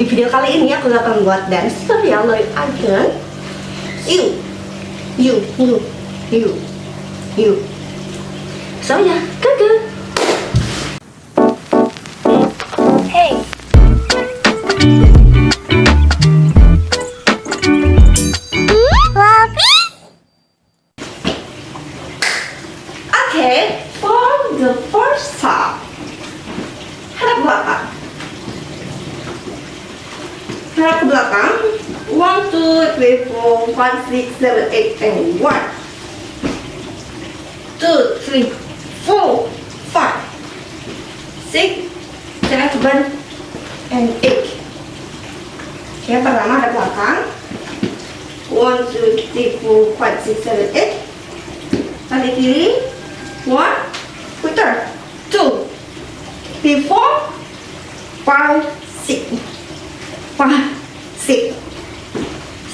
Di video kali ini aku akan buat dance tutorial dari IKON. You. So ya, go. Hey. Okay, for the first step, hadap belakang. Hadap ke belakang. 1, 2, 3, 4, 5, 6, 7, 8, and 1, 2, 3, 4, 5, 6, 7, and 8. Yang pertama hadap belakang. 1, 2, 3, 4, 5, 6, 7, 8. Kaki kiri. 1, putar. 2, 3, 4, 5, 6,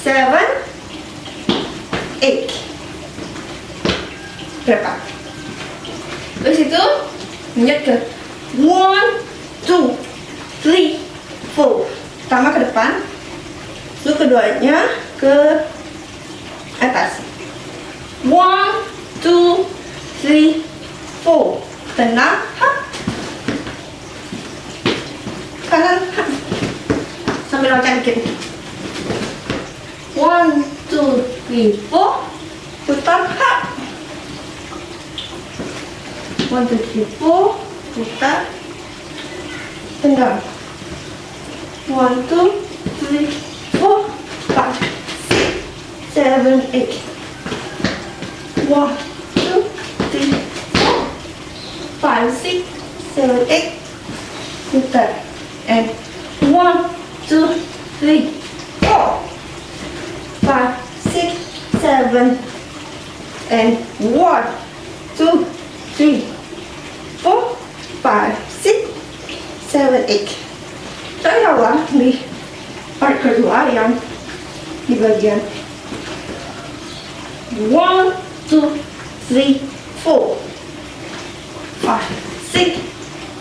7, 8. Berapa? Terus itu lanjut ke 1, 2, 3, 4. Pertama ke depan, lalu keduanya ke atas. 1, 2, 3, 4. Tenang, hap. Kanan, hap. Sambil loncat dikit. 1, 2, 3, 4. Putar, hap. 1, 2, 3, 4. Putar. Tendang. 1, 2, 3, 4, 5, 6, 7, 8. 1, 2, 3, 4, 5, 6, 7, 8. Putar. And 1, 2, 3, 4, 5, 6, 7, and 1, 2, 3, 4, 5, 6, 7, 8. Taruhlah di part kedua yang di bagian 1, 2, 3, 4, 5, 6,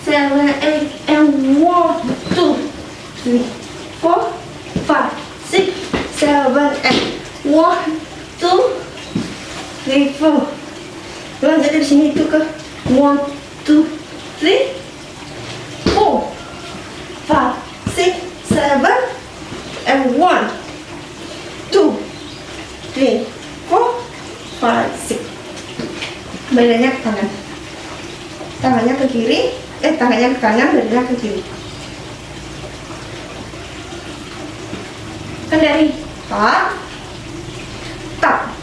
7, 8, and 1, 2, 3, 4, 5, 6, 7, and 1, 2, 3, 4. Lanjut dari sini itu ke 1, 2, 3, 4, 5, 6, 7, and 1, 2, 3, 4, 5, 6. Bedanya ke kanan. Tangannya ke kiri, tangannya ke kanan, bedanya ke kiri. Kan dari tap, tap,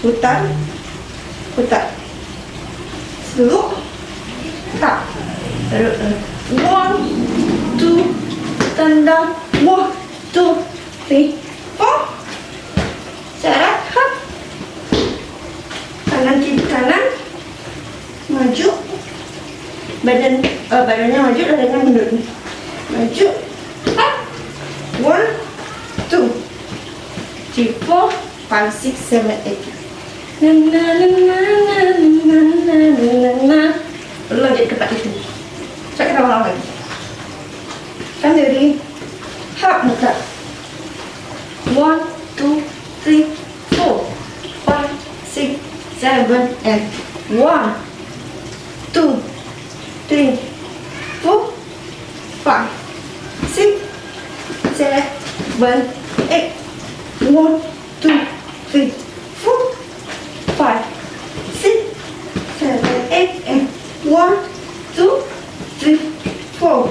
putar, dulu, tap, 1, 2, tendang, 1, 2, 3, 4, seret, hap, kanan kiri kanan, maju, badannya maju, dadanya mundur, maju, hap, 1, 2, 3, 4, 5, 6, 7, 8. Lalu lanjut ke tempat itu. Coba kita ulang lagi. Kan dari hap muka. 1, 2, 3, 4, 5, 6, 7, and 1, 2, 3, 4, 5, 6, 7, 8. 1, 2, 3, 4, 5, 6, 7, 8, and 1, 2, 3, 4,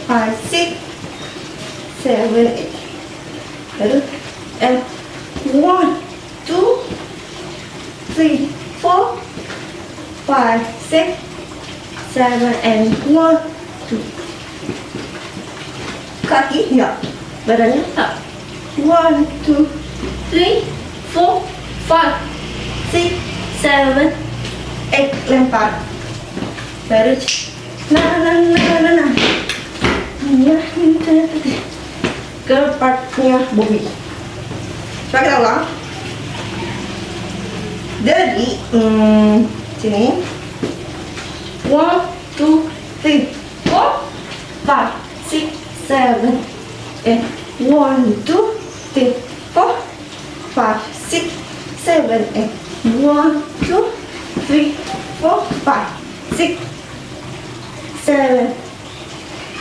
5, 6, 7, 8. Lalu and 1, 2, 3, 4, 5, 6, 7, and 1, 2. Kaki ya, badannya tak. 1, 2, 3, 4, 5, 6, 7, 8. Lempar. Baru ke partnya Bobby. Coba kita ulang. Dari sini 1, 2, 3, 4, 5, 6, 7, and 1, 2, 3, 4, 5, 6, 7, 8. 1, 2, 3, 4, 5, 6, 7,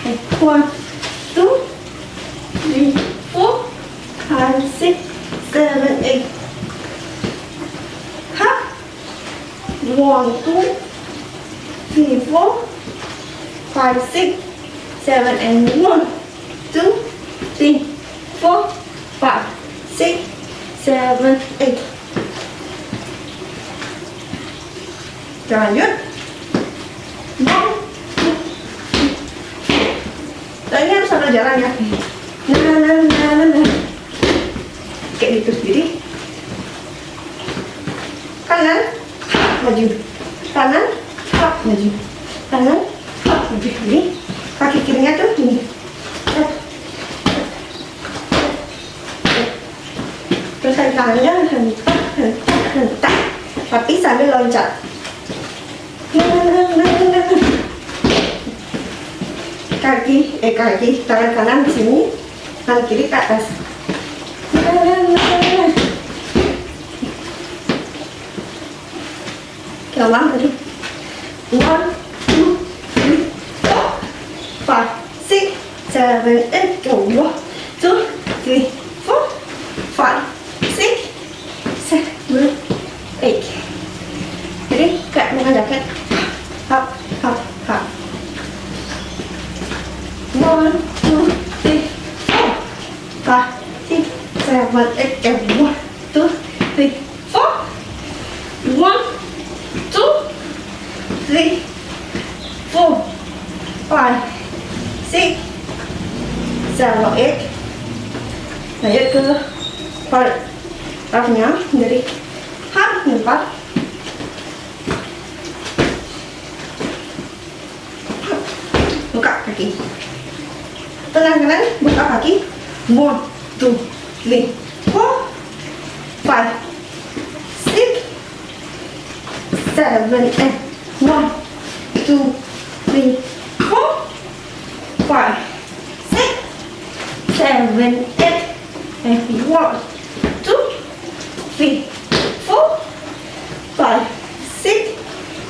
8. 1, 2, 3, 4, 5, 6, 7, 8. Half. 1, 2, 3, 4, 5, 6, 7, and 1, 2, 3, 4, 5, 6, 7, 8. Lanjut. 1, 2, 3. Nah, ini harus ada jalannya. Nah. Kayak gitu. Jadi kanan, maju. Kanan, maju. Kanan, maju. Ini kaki kirinya tuh gini. Terus kaki kanannya hentak, tapi sambil loncat. Kaki tangan kanan di sini, tangan kiri ke atas. Ulang tadi. 1, 2, 3, 4, 5, 6, 7, 8. Go. 1, 2, 3, 4, 5, 6, 7, 8. Jadi kayak bukan jaket. Hop. 1, 2, 3, 4, 5, 6, 7, 8. And 1, 2, 3, 4. 1, 2, 3, 4, 5, 6, 7, 8. Lanjut ke parafnya dari hap 4. Buka kaki. Tangan buka kaki. 1, 2, 3, 4, 5, 6, 7, 8. 1, 2, 3, 4, 5, 6, 7, 8. And 1, 2, 3, 4, 5, 6,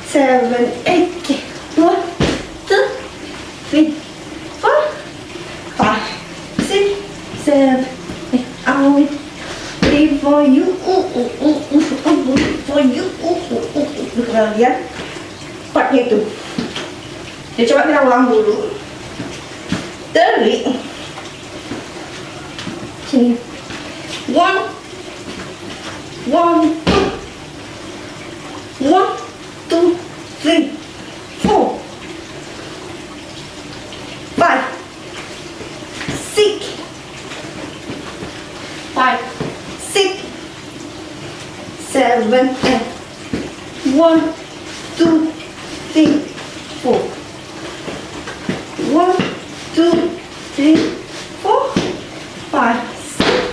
7, 8. 1, 2, 3, 4, 5, 6, 7, 8. I will live for you. For you. Kita lihat partnya itu. Ya coba kita ulang dulu. Dari sini. 1, 2, 3, 4, 5, 6, 7, 8. 1, 2, 3, 4. 1, 2, 3, 4, 5, 6,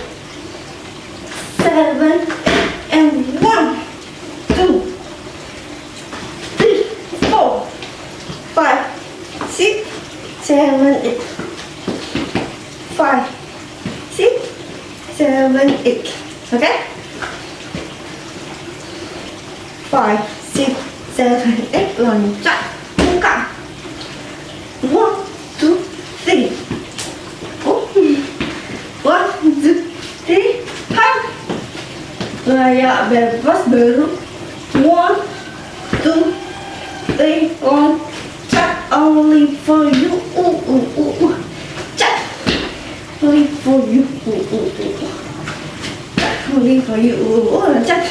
7, 8. And 1, 2, 3, 4, 5, 6, 7, 8. 5, 6, 7, 8. Okay? 5, 6, 7, 8. Loncat. Buka. 1, 2, 3. 1, 2, 3. Hop. Layak bebas baru. 1, 2, 3. Loncat. Only for you. Cat. Only for you. Only for you. Loncat.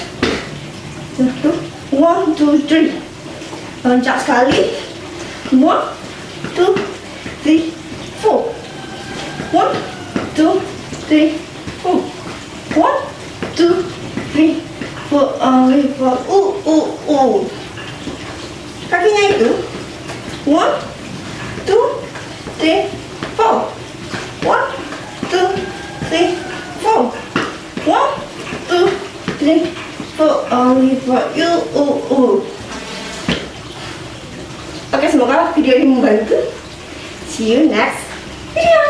1, 2, 3. Loncat sekali. 1, 2, 3, 4. 1, 2, 3, 4. 1, 2, 3, 4. Only for kakinya itu. 1, 2, 3, 4. 1, 2, 3, 4. 1, 2, 3, 4. Only for you. Oke, semoga video ini membantu. See you next video.